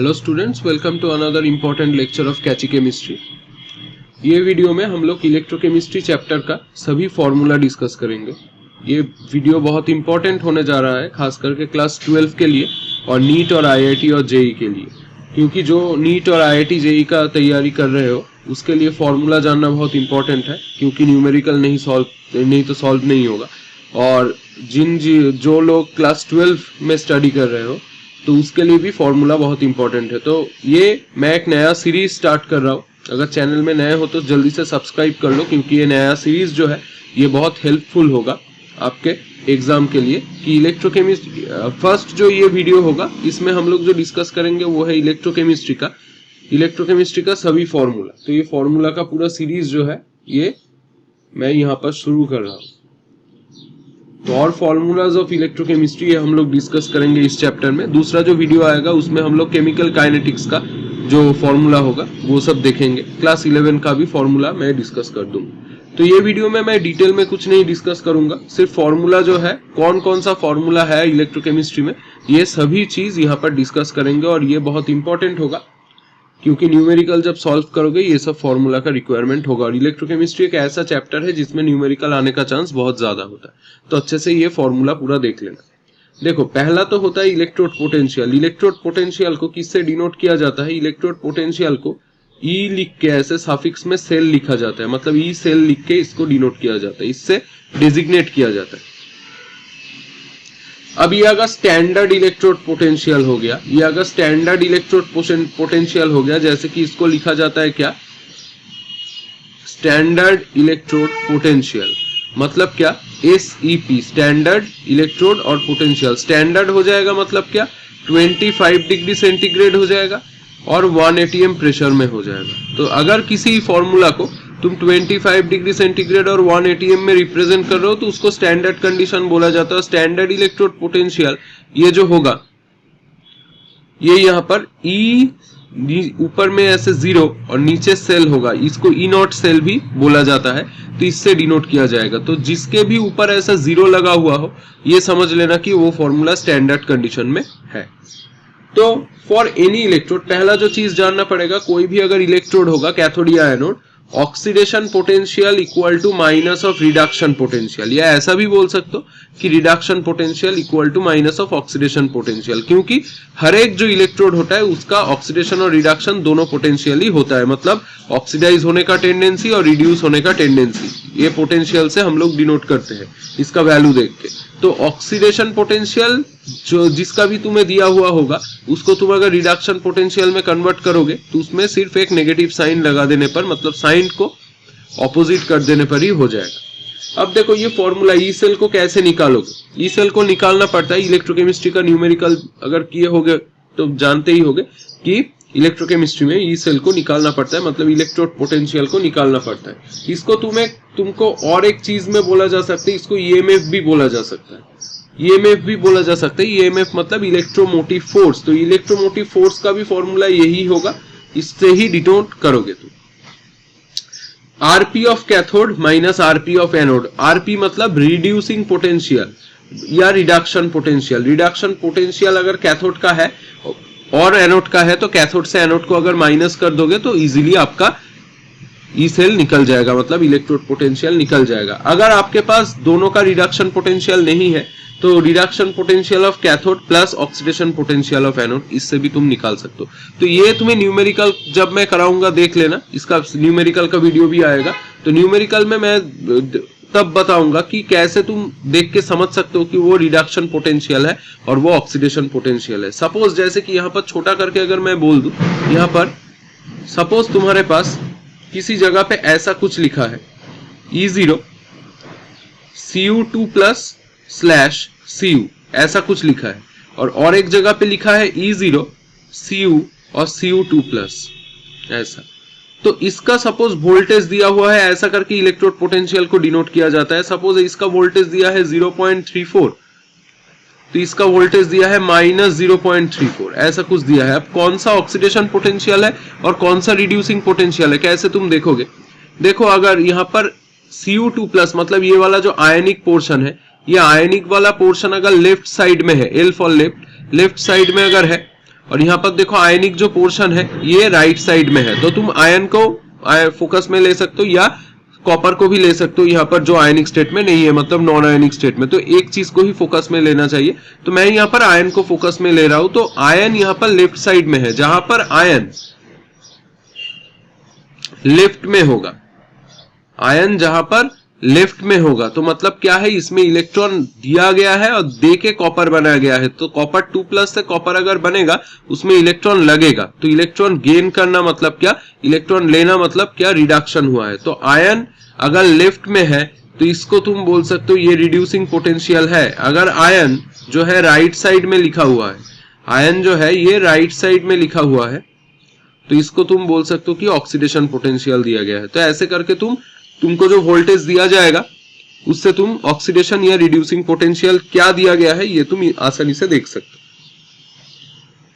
Hello students, welcome to another important lecture of catchy chemistry. ये video में हम लोग इलेक्ट्रोकेमिस्ट्री चैप्टर का सभी फॉर्मूला डिस्कस करेंगे। ये वीडियो बहुत इंपॉर्टेंट होने जा रहा है, खास करके क्लास 12 के लिए और नीट और आईआईटी और जेई के लिए, क्योंकि जो नीट और आईआईटी जेई का तैयारी कर रहे हो उसके लिए फॉर्मूला जानना बहुत इंपॉर्टेंट है, क्योंकि न्यूमेरिकल नहीं तो सॉल्व नहीं होगा। और जो लोग क्लास 12 में स्टडी कर रहे हो तो उसके लिए भी फॉर्मूला बहुत इंपॉर्टेंट है। तो ये मैं एक नया सीरीज स्टार्ट कर रहा हूँ। अगर चैनल में नए हो तो जल्दी से सब्सक्राइब कर लो, क्योंकि ये नया सीरीज जो है ये बहुत हेल्पफुल होगा आपके एग्जाम के लिए। कि इलेक्ट्रोकेमिस्ट्री फर्स्ट जो ये वीडियो होगा इसमें हम लोग जो डिस्कस करेंगे वो है इलेक्ट्रोकेमिस्ट्री का सभी फॉर्मूला। तो ये फॉर्मूला का पूरा सीरीज जो है ये मैं यहाँ पर शुरू कर रहा हूँ। तो और फॉर्मूलाज ऑफ इलेक्ट्रोकेमिस्ट्री हम लोग डिस्कस करेंगे इस चैप्टर में। दूसरा जो वीडियो आएगा उसमें हम लोग केमिकल काइनेटिक्स का जो फॉर्मूला होगा वो सब देखेंगे। क्लास 11 का भी फॉर्मूला मैं डिस्कस कर दूंगा। तो ये वीडियो में मैं डिटेल में कुछ नहीं डिस्कस करूंगा, सिर्फ फॉर्मूला जो है कौन कौन सा फॉर्मूला है इलेक्ट्रोकेमिस्ट्री में ये सभी चीज यहाँ पर डिस्कस करेंगे। और ये बहुत इंपॉर्टेंट होगा, क्योंकि न्यूमेरिकल जब सॉल्व करोगे ये सब फॉर्मूला का रिक्वायरमेंट होगा। और इलेक्ट्रोकेमिस्ट्री एक ऐसा चैप्टर है जिसमें न्यूमेरिकल आने का चांस बहुत ज्यादा होता है। तो अच्छे से ये फॉर्मूला पूरा देख लेना। देखो, पहला तो होता है इलेक्ट्रोड पोटेंशियल। इलेक्ट्रोड पोटेंशियल को किससे डिनोट किया जाता है? इलेक्ट्रोड पोटेंशियल को ई लिख के ऐसे सफिक्स में सेल लिखा जाता है, मतलब ई सेल लिख के इसको डिनोट किया जाता है, इससे डिजिग्नेट किया जाता है। अब ये अगर स्टैंडर्ड इलेक्ट्रोड पोटेंशियल हो गया, ये अगर स्टैंडर्ड इलेक्ट्रोड पोटेंशियल हो गया, जैसे कि इसको लिखा जाता है क्या? Standard electrode potential. मतलब क्या? SEP, स्टैंडर्ड इलेक्ट्रोड और पोटेंशियल। स्टैंडर्ड हो जाएगा मतलब क्या? 25 डिग्री सेंटीग्रेड हो जाएगा और 1 atm प्रेशर में हो जाएगा। तो अगर किसी फॉर्मूला को तुम 25 डिग्री सेंटीग्रेड और 1 atm में रिप्रेजेंट कर रहे हो तो उसको स्टैंडर्ड कंडीशन बोला जाता है। स्टैंडर्ड इलेक्ट्रोड पोटेंशियल ये जो होगा ये यहाँ पर E ऊपर में ऐसे 0 और नीचे सेल होगा, इसको E0 सेल भी बोला जाता है, तो इससे डिनोट किया जाएगा। तो जिसके भी ऊपर ऐसा 0 लगा हुआ हो ये समझ लेना कि वो फॉर्मूला स्टैंडर्ड कंडीशन में है। तो फॉर एनी इलेक्ट्रोड पहला जो चीज जानना पड़ेगा, कोई भी अगर इलेक्ट्रोड होगा कैथोड या anode, oxidation potential equal to minus of reduction potential, या ऐसा भी बोल सकते हो कि reduction potential equal to minus of oxidation potential, क्योंकि हर एक जो इलेक्ट्रोड होता है उसका ऑक्सीडेशन और रिडक्शन दोनों पोटेंशियल ही होता है। मतलब ऑक्सीडाइज होने का टेंडेंसी और रिड्यूस होने का टेंडेंसी, ये पोटेंशियल से हम लोग डिनोट करते हैं इसका वैल्यू देख के। तो ऑक्सीडेशन पोटेंशियल जो जिसका भी तुम्हें दिया हुआ होगा उसको तुम अगर रिडक्शन पोटेंशियल में कन्वर्ट करोगे तो उसमें सिर्फ एक नेगेटिव साइन लगा देने पर, मतलब साइन को ऑपोजिट कर देने पर ही हो जाएगा। अब देखो ये फॉर्मूला ई सेल को कैसे निकालोगे? ई सेल को निकालना पड़ता है, इलेक्ट्रोकेमिस्ट्री का न्यूमेरिकल अगर किए होगे तो जानते ही होगे कि इलेक्ट्रोकेमिस्ट्री में ई सेल को निकालना पड़ता है, मतलब इलेक्ट्रोड पोटेंशियल को निकालना पड़ता है। इसको तुमको और एक चीज में बोला जा सकता है, इसको ईएमएफ भी बोला जा सकता है। ईएमएफ भी बोला जा सकता है। ईएमएफ मतलब इलेक्ट्रोमोटिव फोर्स। तो इलेक्ट्रोमोटिव फोर्स का भी फॉर्मूला यही होगा, इससे ही डिनोट करोगे तुम। RP of cathode minus RP of anode. RP मतलब रिड्यूसिंग पोटेंशियल या रिडक्शन पोटेंशियल। रिडक्शन पोटेंशियल अगर कैथोड का है और एनोड का है तो कैथोड से एनोड को अगर माइनस कर दोगे तो इजीली आपका ई सेल निकल जाएगा, मतलब इलेक्ट्रोड पोटेंशियल निकल जाएगा। अगर आपके पास दोनों का रिडक्शन पोटेंशियल नहीं है तो reduction potential of cathode plus oxidation potential of anode, इससे भी तुम निकाल सकते हो। तो ये तुम्हें न्यूमेरिकल जब मैं कराऊंगा देख लेना, इसका न्यूमेरिकल का वीडियो भी आएगा। तो न्यूमेरिकल में मैं तब बताऊंगा कि कैसे तुम देख के समझ सकते हो कि वो रिडक्शन पोटेंशियल है और वो ऑक्सीडेशन पोटेंशियल है। सपोज जैसे कि यहाँ पर छोटा करके अगर मैं बोल दूं, यहाँ पर सपोज तुम्हारे पास किसी जगह पे ऐसा कुछ लिखा है E0 Cu2 plus slash Cu, ऐसा कुछ लिखा है, और एक जगह पे लिखा है E0 Cu और Cu2 प्लस ऐसा। तो इसका सपोज वोल्टेज दिया हुआ है, ऐसा करके इलेक्ट्रोड पोटेंशियल को डिनोट किया जाता है। सपोज इसका वोल्टेज दिया है 0.34, तो इसका वोल्टेज दिया है माइनस 0.34, ऐसा कुछ दिया है। अब कौन सा ऑक्सीडेशन पोटेंशियल है और कौन सा रिड्यूसिंग पोटेंशियल है कैसे तुम देखोगे? देखो, अगर यहाँ पर Cu2 प्लस मतलब ये वाला जो आयनिक पोर्शन है, ये आयनिक वाला पोर्शन अगर लेफ्ट साइड में है, L फॉर लेफ्ट साइड में अगर है, और यहाँ पर देखो आयनिक जो पोर्शन है ये राइट साइड में है, तो तुम आयन को फोकस में ले सकते हो या कॉपर को भी ले सकते हो यहाँ पर जो आयनिक स्टेट में नहीं है, मतलब नॉन आयनिक स्टेट में। तो एक चीज को ही फोकस में लेना चाहिए, तो मैं यहाँ पर आयन को फोकस में ले रहा हूं। तो आयन यहाँ पर लेफ्ट साइड में है, जहां पर आयन लेफ्ट में होगा, आयन जहां पर लेफ्ट में होगा, तो मतलब क्या है, इसमें इलेक्ट्रॉन दिया गया है और दे के कॉपर बनाया गया है। तो कॉपर 2+ से कॉपर अगर बनेगा उसमें इलेक्ट्रॉन लगेगा, तो इलेक्ट्रॉन गेन करना मतलब क्या, इलेक्ट्रॉन लेना मतलब क्या, रिडक्शन हुआ है। तो आयन अगर लेफ्ट में है तो इसको तुम बोल सकते हो ये रिड्यूसिंग पोटेंशियल है। अगर आयन जो है राइट साइड में लिखा हुआ है, आयन जो है ये राइट साइड में लिखा हुआ है, तो इसको तुम बोल सकते हो कि ऑक्सीडेशन पोटेंशियल दिया गया है। तो ऐसे करके तुमको जो वोल्टेज दिया जाएगा उससे तुम ऑक्सीडेशन या रिड्यूसिंग पोटेंशियल क्या दिया गया है ये तुम आसानी से देख सकते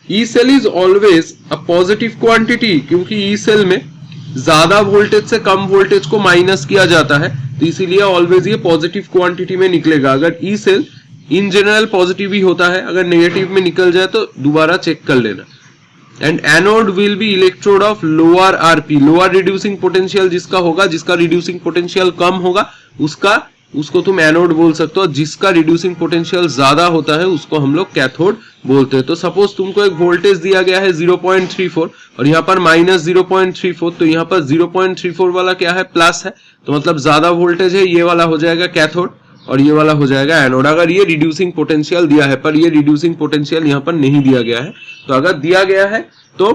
हो। E cell is always a positive quantity, क्योंकि ई सेल में ज्यादा वोल्टेज से कम वोल्टेज को माइनस किया जाता है, तो इसीलिए ऑलवेज ये पॉजिटिव क्वांटिटी में निकलेगा। अगर E cell in general positive ही होता है, अगर नेगेटिव में निकल जाए तो दोबारा चेक कर लेना। And anode will be electrode of lower RP, lower reducing potential जिसका होगा, जिसका रिड्यूसिंग पोटेंशियल कम होगा उसको तुम एनोड बोल सकते हो। जिसका रिड्यूसिंग पोटेंशियल ज्यादा होता है उसको हम लोग कैथोड बोलते हैं। तो सपोज तुमको एक वोल्टेज दिया गया है 0.34 और यहाँ पर -0.34, तो यहाँ पर 0.34 वाला क्या है, प्लस है, तो मतलब ज्यादा वोल्टेज है, ये वाला हो जाएगा कैथोड और ये वाला हो जाएगा एनोड। अगर ये रिड्यूसिंग पोटेंशियल दिया है, पर ये रिड्यूसिंग पोटेंशियल यहाँ पर नहीं दिया गया है, तो अगर दिया गया है तो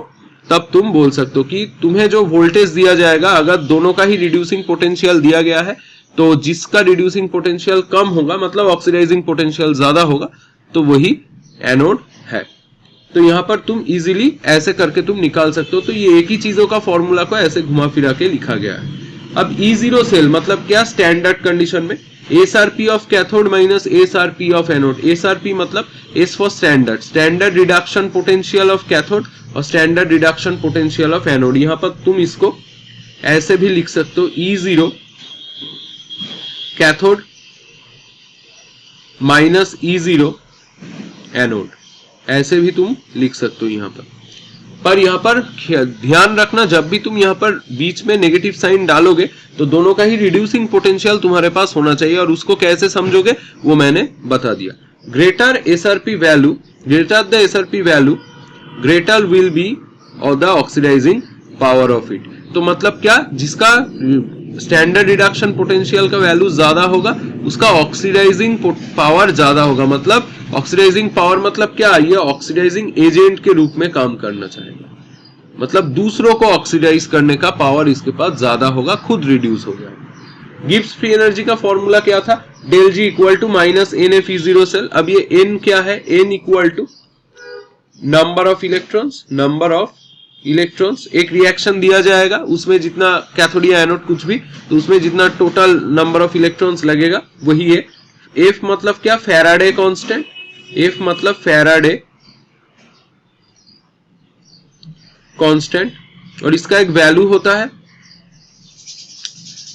तब तुम बोल सकते हो कि तुम्हें जो वोल्टेज दिया जाएगा, अगर दोनों का ही रिड्यूसिंग पोटेंशियल दिया गया है, तो जिसका रिड्यूसिंग पोटेंशियल कम होगा मतलब ऑक्सीडाइजिंग पोटेंशियल ज्यादा होगा, तो वही एनोड है। तो यहाँ पर तुम इजीली ऐसे करके तुम निकाल सकते हो। तो ये एक ही चीजों का फॉर्मूला को ऐसे घुमा फिरा के लिखा गया है। अब E0 सेल मतलब क्या, स्टैंडर्ड कंडीशन में SRP of cathode minus SRP of anode. SRP मतलब S for standard, standard reduction potential of cathode और standard reduction potential of anode. यहाँ पर तुम इसको ऐसे भी लिख सकते हो, E0 cathode minus E0 anode, ऐसे भी तुम लिख सकते हो यहाँ पर यहाँ पर ध्यान रखना, जब भी तुम यहाँ पर बीच में नेगेटिव साइन डालोगे तो दोनों का ही रिड्यूसिंग पोटेंशियल तुम्हारे पास होना चाहिए, और उसको कैसे समझोगे वो मैंने बता दिया। Greater SRP value, greater the SRP value greater will be और the oxidising power of it. तो मतलब क्या, जिसका स्टैंडर्ड रिडक्शन पोटेंशियल का वैल्यू ज्यादा होगा उसका ऑक्सीडाइजिंग पावर ज्यादा होगा। मतलब ऑक्सीडाइजिंग पावर मतलब क्या, ये ऑक्सीडाइजिंग एजेंट के रूप में काम करना चाहेगा, मतलब दूसरों को ऑक्सीडाइज करने का पावर इसके पास ज्यादा होगा, खुद रिड्यूस हो गया। गिब्स फ्री एनर्जी का फॉर्मूला क्या था, del G equal to minus NF(E0) cell. अब ये n क्या है, n equal to number of electrons, number of electrons. एक रिएक्शन दिया जाएगा उसमें जितना कैथोड या एनोड कुछ भी, तो उसमें जितना टोटल नंबर ऑफ इलेक्ट्रॉन्स लगेगा वही है। F मतलब क्या, फैराडे कांस्टेंट, F मतलब फैराडे कांस्टेंट, और इसका एक वैल्यू होता है,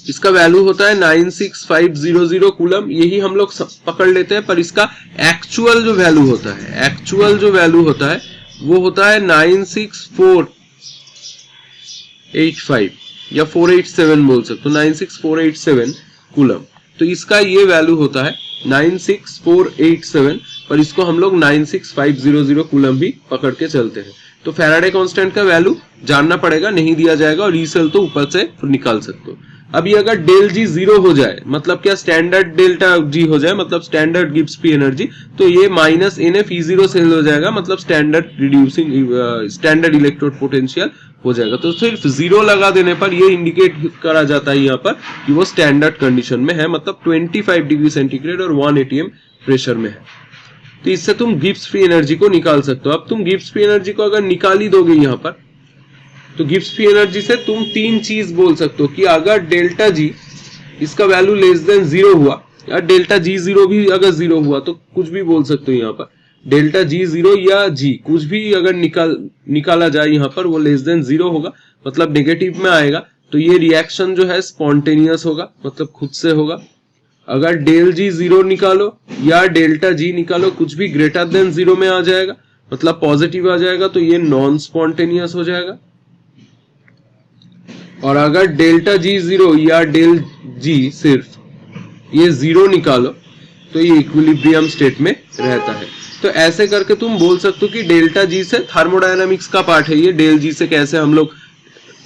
इसका वैल्यू होता है 96500 कूलम। यही हम लोग पकड़ लेते हैं, पर इसका एक्चुअल जो वैल्यू होता है, एक्चुअल जो वैल्यू होता है वो होता है 96485 या 487 बोल सकते हो, 96487 कूलम। तो इसका ये वैल्यू होता है 96487, पर इसको हम लोग 96500 कूलम भी पकड़ के चलते हैं। तो फैराडे कांस्टेंट का वैल्यू जानना पड़ेगा, नहीं दिया जाएगा, और ई सेल तो ऊपर से निकाल सकते हो। अभी अगर डेल जी 0 हो जाए, मतलब क्या, स्टैंडर्ड डेल्टा जी हो जाए, मतलब स्टैंडर्ड गिब्स फ्री एनर्जी, तो ये माइनस NF(E0) सेल हो जाएगा, मतलब standard reducing standard electrode potential हो जाएगा। तो सिर्फ 0 लगा देने पर ये इंडिकेट करा जाता है यहाँ पर कि वो स्टैंडर्ड कंडीशन में है, मतलब 25 डिग्री सेंटीग्रेड और 1 atm प्रेशर में है। तो इससे तुम गिब्स फ्री एनर्जी को निकाल सकते हो। अब तुम गिब्स फ्री एनर्जी को अगर निकाल ही दोगे यहाँ पर, तो गिब्स फ्री एनर्जी से तुम तीन चीज बोल सकते हो कि अगर डेल्टा जी इसका वैल्यू लेस देन 0 हुआ, या डेल्टा G0 भी अगर 0 हुआ, तो कुछ भी बोल सकते हो यहाँ पर, डेल्टा G0 या G कुछ भी अगर निकाला जाए यहाँ पर, वो लेस देन 0 होगा, मतलब नेगेटिव में आएगा, तो ये रिएक्शन जो है स्पॉन्टेनियस होगा, मतलब खुद से होगा। अगर डेल G 0 निकालो या डेल्टा G निकालो, कुछ भी ग्रेटर देन 0 में आ जाएगा, मतलब पॉजिटिव आ जाएगा तो ये नॉन स्पॉन्टेनियस हो जाएगा। और अगर डेल्टा जी जीरो या डेल जी सिर्फ ये जीरो निकालो तो ये इक्विलिब्रियम स्टेट में रहता है। तो ऐसे करके तुम बोल सकते हो कि डेल्टा जी से थर्मोडायनामिक्स का पार्ट है ये, डेल जी से कैसे हम लोग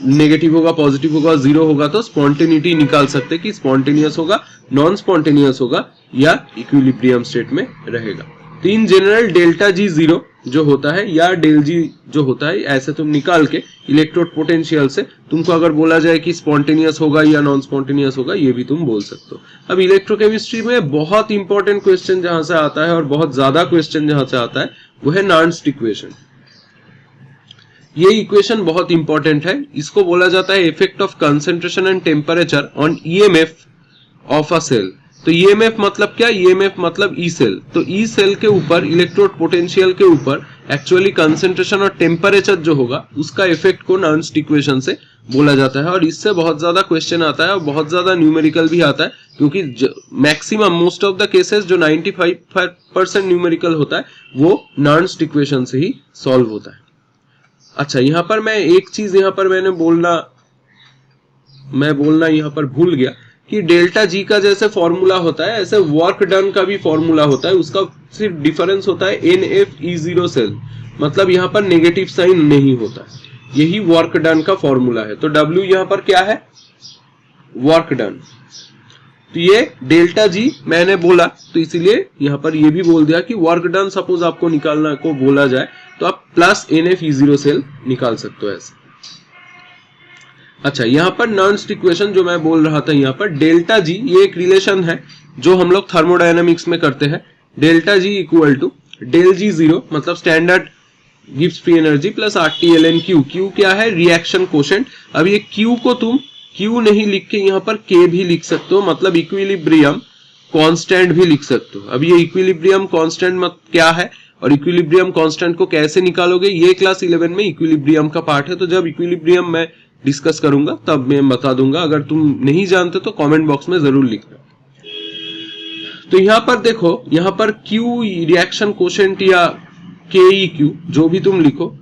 नेगेटिव होगा, पॉजिटिव होगा, जीरो होगा तो स्पॉन्टेनिटी निकाल सकते कि स्पॉन्टेनियस होगा, नॉन स्पॉन्टेनियस होगा या इक्विलिब्रियम स्टेट में रहेगा। तो in general delta G zero जो होता है या डेल जी जो होता है, ऐसे तुम निकाल के इलेक्ट्रोड पोटेंशियल से तुमको अगर बोला जाए कि स्पॉन्टेनियस होगा या नॉन स्पॉन्टेनियस होगा, ये भी तुम बोल सकते हो। अब इलेक्ट्रोकेमिस्ट्री में बहुत इंपॉर्टेंट क्वेश्चन जहां से आता है और बहुत ज्यादा क्वेश्चन जहां से आता है वो है नर्न्स्ट इक्वेशन। ये इक्वेशन बहुत इंपॉर्टेंट है। इसको बोला जाता है effect of concentration and temperature on EMF of a cell. तो ईएमएफ मतलब क्या? ईएमएफ मतलब ई सेल। तो ई सेल के ऊपर इलेक्ट्रोड पोटेंशियल के ऊपर एक्चुअली कंसंट्रेशन और टेम्परेचर जो होगा उसका इफेक्ट को नर्न्स्ट इक्वेशन से बोला जाता है। और इससे बहुत ज्यादा क्वेश्चन आता है और बहुत ज्यादा न्यूमेरिकल भी आता है, क्योंकि maximum most of the cases जो 95% न्यूमेरिकल होता है वो नर्न्स्ट इक्वेशन से ही सॉल्व होता है। अच्छा, यहां पर मैं एक चीज यहां पर मैं बोलना यहां पर भूल गया कि डेल्टा जी का जैसे फॉर्मूला होता है ऐसे वर्क डन का भी फॉर्मूला होता है। उसका सिर्फ डिफरेंस होता है NFE0 सेल, मतलब यहां पर नेगेटिव साइन नहीं होता। यही वर्क डन का फॉर्मूला है। तो W यहां पर क्या है? Work done. तो ये डेल्टा जी मैंने बोला तो इसीलिए यहां पर ये भी बोल दिया कि वर्क डन सपोज आपको निकालना को बोला जाए तो आप प्लस NFE0 सेल निकाल सकते हो ऐसे। अच्छा, यहां पर नर्न्स्ट इक्वेशन जो मैं बोल रहा था, यहां पर डेल्टा जी ये एक रिलेशन है जो हम लोग थर्मोडायनामिक्स में करते हैं। Delta G equal to del G zero मतलब स्टैंडर्ड गिव्स free energy plus RT ln Q। Q क्या है? Reaction quotient. अब ये Q को तुम Q नहीं लिख के यहाँ पर K भी लिख सकते हो, मतलब इक्विलिब्रियम कांस्टेंट भी लिख सकते हो। अब ये इक्विलिब्रियम कांस्टेंट क्या है और इक्विलिब्रियम कांस्टेंट को कैसे निकालोगे, ये क्लास 11 में इक्विलिब्रियम का पार्ट है। तो जब इक्विलिब्रियम मैं डिस्कस करूंगा तब मैं बता दूंगा। अगर तुम नहीं जानते तो कमेंट बॉक्स में जरूर लिखना। तो यहां पर देखो, यहां पर Q रिएक्शन कोशेंट या KEQ जो भी तुम लिखो,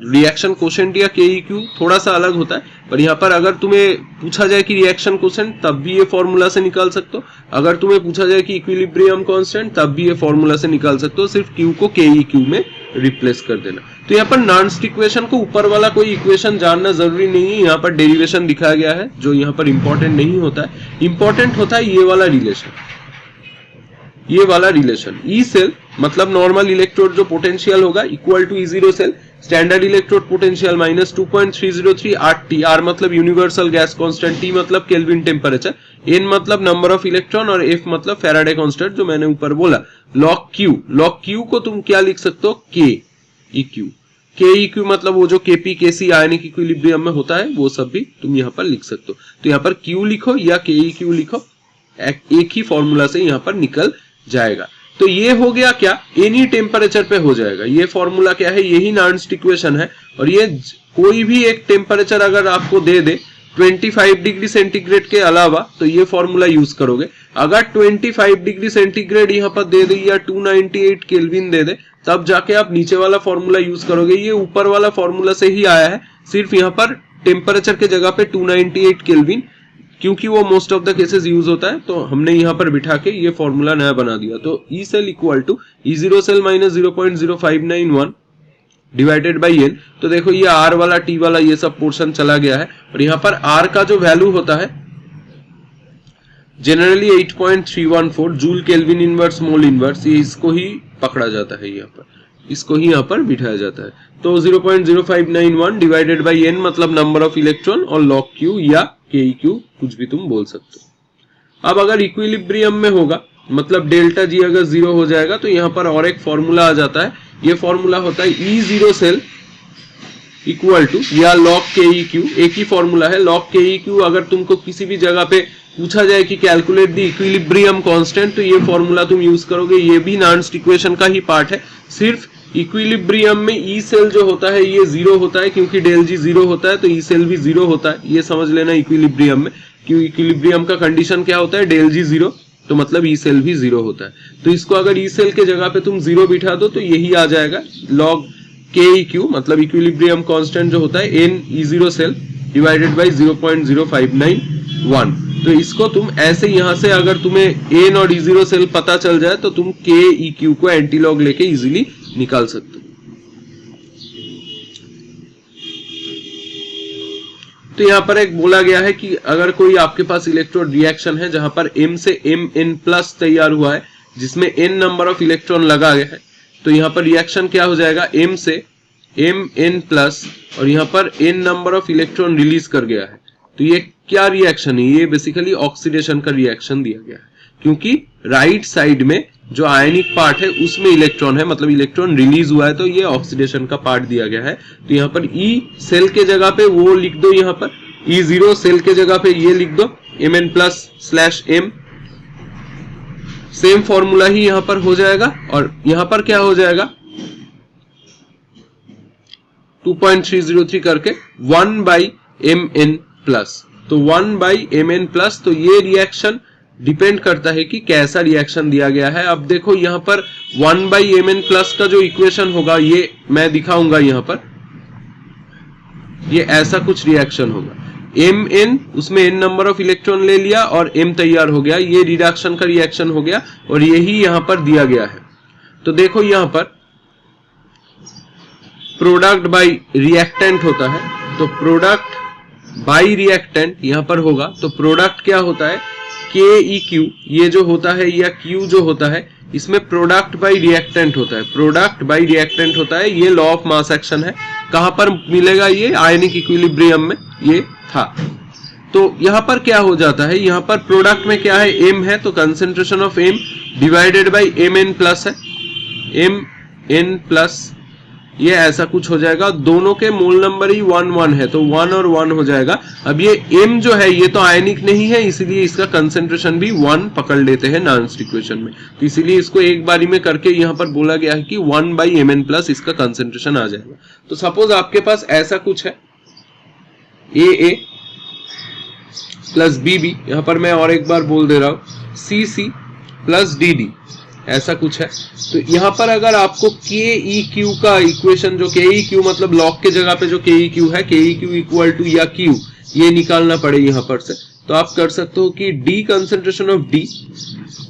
रिएक्शन कोशेंट या KEQ थोड़ा सा अलग होता है, पर यहाँ पर अगर तुम्हें पूछा जाए कि रिएक्शन कोशेंट तब भी ये फॉर्मूला से निकाल सकते हो। अगर तुम्हें पूछा जाए कि इक्विलिब्रियम कांस्टेंट तब भी ये फॉर्मूला से निकाल सकते हो। सिर्फ Q को KEQ में रिप्लेस कर देना। तो यहाँ पर नर्न्स्ट इक्वेशन को ऊपर वाला कोई इक्वेशन जानना जरूरी नहीं है। यहाँ पर डेरिवेशन दिखाया गया है जो यहाँ पर इंपॉर्टेंट नहीं होता है। इंपॉर्टेंट होता है ये वाला रिलेशन, ये वाला रिलेशन। ई सेल मतलब नॉर्मल इलेक्ट्रोड जो पोटेंशियल होगा equal to E0 cell standard electrode potential minus 2.303 RT। R मतलब यूनिवर्सल गैस कांस्टेंट, T मतलब केल्विन टेम्परेचर, N मतलब नंबर ऑफ इलेक्ट्रॉन और F मतलब फैराडे कांस्टेंट जो मैंने ऊपर बोला। लॉग Q को तुम क्या लिख सकते हो? KEQ। KEQ मतलब वो जो KP KC आयनिक इक्विलिब्रियम में होता है वो सब भी तुम यहाँ पर लिख सकते हो। तो यहाँ पर Q लिखो या KEQ लिखो, एक ही फॉर्मूला से यहाँ पर निकल जाएगा। तो ये हो गया क्या? एनी टेम्परेचर पे हो जाएगा। ये फॉर्मूला क्या है? यही नर्न्स्ट इक्वेशन है। और ये कोई भी एक टेम्परेचर अगर आपको दे दे 25 डिग्री सेंटीग्रेड के अलावा तो ये फॉर्मूला यूज करोगे। अगर 25 डिग्री सेंटीग्रेड यहाँ पर दे दे या 298 केल्विन दे दे तब जाके आप नीचे वाला फॉर्मूला यूज करोगे। ये ऊपर वाला फॉर्मूला से ही आया है, सिर्फ यहाँ पर टेम्परेचर के जगह पे 298 केल्विन, क्योंकि वो most of the cases use होता है तो हमने यहाँ पर बिठा के ये फॉर्मूला नया बना दिया। तो E cell equal to E0 cell minus 0.0591 divided by N। तो देखो ये R वाला T वाला ये सब पोर्शन चला गया है और यहाँ पर R का जो वैल्यू होता है generally 8.314 joule kelvin inverse mole inverse, ये इसको ही पकड़ा जाता है, यहाँ पर इसको ही यहाँ पर बिठाया जाता है। तो 0.0591 डिवाइडेड बाई N मतलब नंबर ऑफ इलेक्ट्रॉन और लॉग Q या KEQ कुछ भी तुम बोल सकते हो। अब अगर इक्विलिब्रियम में होगा मतलब डेल्टा जी अगर 0 हो जाएगा तो यहाँ पर और एक फॉर्मूला आ जाता है। ये फॉर्मूला होता है E0 सेल इक्वल टू या लॉग KEQ। एक ही फॉर्मूला है लॉग KEQ। अगर तुमको किसी भी जगह पे पूछा जाए कि कैलकुलेट द इक्विलिब्रियम कांस्टेंट तो ये फॉर्मूला तुम यूज करोगे। ये भी नर्न्स्ट इक्वेशन का ही पार्ट है। सिर्फ इक्विलिब्रियम में ई सेल जो होता है ये 0 होता है, क्योंकि डेल जी 0 होता है तो ई सेल भी 0 होता है। ये समझ लेना इक्विलिब्रियम में, क्योंकि इक्विलिब्रियम का कंडीशन क्या होता है? डेल जी 0 तो मतलब ई सेल भी 0 होता है। तो इसको अगर ई सेल के जगह पे तुम 0 बिठा दो तो यही आ जाएगा log KEQ, मतलब इक्विलिब्रियम कांस्टेंट जो होता है n E0 cell divided by 0.0591। तो इसको तुम ऐसे यहां से अगर तुम्हें n और E0 सेल पता चल जाए तो तुम KEQ को एंटीलॉग लेके इजीली निकाल सकते हो। तो यहाँ पर एक बोला गया है कि अगर कोई आपके पास इलेक्ट्रोड रिएक्शन है जहां पर M से Mn+ तैयार हुआ है, जिसमें n नंबर ऑफ इलेक्ट्रॉन लगा गया है, तो यहाँ पर रिएक्शन क्या हो जाएगा, M से Mn+ और यहाँ पर n number of electron release कर गया है। तो ये क्या रिएक्शन है, ये बेसिकली ऑक्सीडेशन का रिएक्शन दिया गया है, क्योंकि राइट साइड में जो आयनिक पार्ट है उसमें इलेक्ट्रॉन है, मतलब इलेक्ट्रॉन रिलीज हुआ है, तो ये ऑक्सीडेशन का पार्ट दिया गया है। तो यहाँ पर E सेल के जगह पे वो लिख दो, यहाँ पर E0 सेल के जगह पे ये लिख दो Mn+/M, सेम फॉर्मूला ही यहाँ पर हो जाएगा। और यहाँ पर क्या हो जाएगा 2.303 करके 1/Mn+, तो 1/Mn+, तो ये रिएक्शन डिपेंड करता है कि कैसा रिएक्शन दिया गया है। अब देखो यहाँ पर 1/Mn+ का जो इक्वेशन होगा ये मैं दिखाऊंगा, यहाँ पर ये ऐसा कुछ रिएक्शन होगा। Mn, उसमें n नंबर ऑफ इलेक्ट्रॉन ले लिया और M तैयार हो गया, ये रिडक्शन का रिएक्शन हो गया और यही यहाँ पर दिया गया है। तो देखो यहाँ पर प्रोडक्ट बाय रिएक्टेंट होता है, तो प्रोडक्ट बाय रिएक्टेंट यहाँ पर होगा। तो प्रोडक्ट क्या होता है, KEQ, ये जो होता है या Q जो होता है, इसमें प्रोडक्ट बाय रिएक्टेंट होता है, प्रोडक्ट बाय रिएक्टेंट होता है। ये लॉ ऑफ मास एक्शन है। कहां पर मिलेगा ये, आयनिक इक्विलिब्रियम में ये था। तो यहां पर क्या हो जाता है, यहां पर प्रोडक्ट में क्या है, M है, तो concentration of M divided by Mn+ है, Mn+, ये ऐसा कुछ हो जाएगा। दोनों के मोल नंबर ही 1 1 है, तो 1 और 1 हो जाएगा। अब ये M जो है ये तो आयनिक नहीं है, इसलिए इसका कंसेंट्रेशन भी 1 पकड़ लेते हैं नॉनस्ट इक्वेशन में, तो इसीलिए इसको एक बारी में करके यहाँ पर बोला गया है कि 1/Mn+ इसका कंसेंट्रेशन आ जाएगा। तो सपोज आपके पास ऐसा कुछ है, AA + BB, यहाँ पर मैं और एक बार बोल दे रहा हूं, CC + DD, ऐसा कुछ है। तो यहाँ पर अगर आपको KEQ का इक्वेशन, जो KEQ मतलब लॉग के जगह पे जो KEQ है, KEQ इक्वल टू या Q, ये निकालना पड़े यहाँ पर से, तो आप कर सकते हो कि D concentration of D